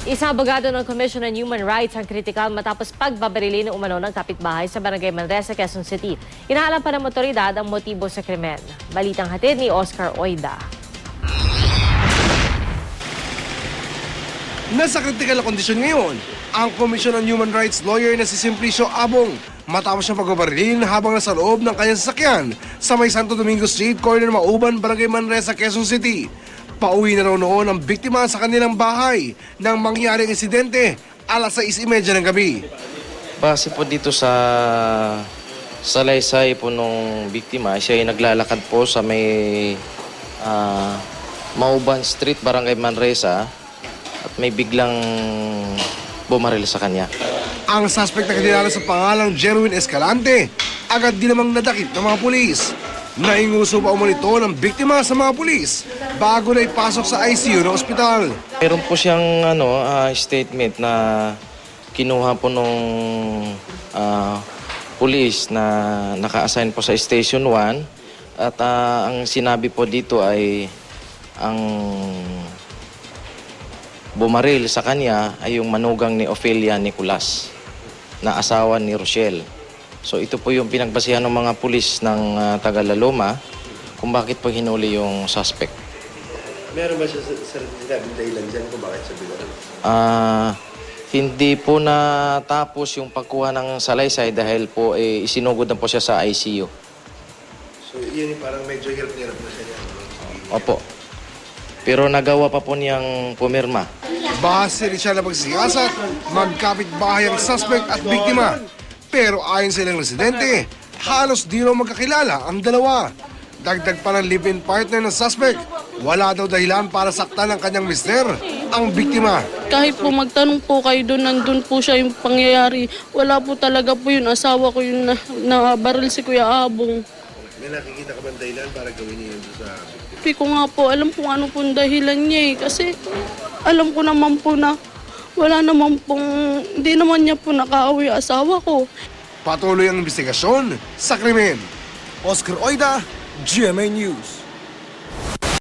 Isang abogado ng Commission on Human Rights ang kritikal matapos pagbabarili ng umano ng kapitbahay sa Barangay Manresa, Quezon City. Inaalam pa ng motoridad ang motibo sa krimen. Balitang hatid ni Oscar Oida. Nasa kritikal na kondisyon ngayon ang Commission on Human Rights lawyer na si Simplicio Abong matapos siyang pagbabarilin habang nasa loob ng kanyang sasakyan sa may Santo Domingo Street, corner Mauban, Barangay Manresa, Quezon City. Pauwi na raw noon ang biktima sa kanilang bahay nang mangyaring insidente alas 6:30 ng gabi. Base po dito sa salaysay po nung biktima, siya ay naglalakad po sa may Mauban Street, Barangay Manresa at may biglang bumaril sa kanya. Ang suspect na kinilala sa pangalang Jerwin Escalante agad din namang nadakip ng mga pulis. Nainguso pa umanito ng biktima sa mga pulis bago na ipasok sa ICU ng ospital. Meron po siyang statement na kinuha po nung pulis na naka-assign po sa Station 1 at ang sinabi po dito ay ang bumaril sa kanya ay yung manugang ni Ofelia Nicolas na asawa ni Rochelle. So ito po yung pinagbasihan ng mga pulis ng Tagalaloma kung bakit po hinuli yung suspect. Meron ba siya sinabing dahilan dyan kung bakit siya binaril? Hindi po natapos yung pagkuha ng salaysay dahil po isinugod na po siya sa ICU. So yun yung parang medyo hirap na siya niya. Opo. Pero nagawa pa po niyang pumirma. Base rin siya na pagsisiyasat, magkapit bahay ang suspect at biktima. Pero ayon sa ilang residente, halos di raw magkakilala ang dalawa. Dagdag pa ng live-in partner ng suspect, wala daw dahilan para saktan ng kanyang mister, ang biktima. Kahit po magtanong po kayo doon, nandun po siya yung pangyayari. Wala po talaga po yun. Asawa ko yung nabaril si Kuya Abong. May nakikita ka bang dahilan para gawin niya yun sa biktima? Hindi ko nga po alam kung ano pong dahilan niya eh. Kasi alam ko naman po na wala naman pong, hindi naman niya po nakaawi asawa ko. Patuloy ang investigasyon sa krimen. Oscar Oida, GMA News.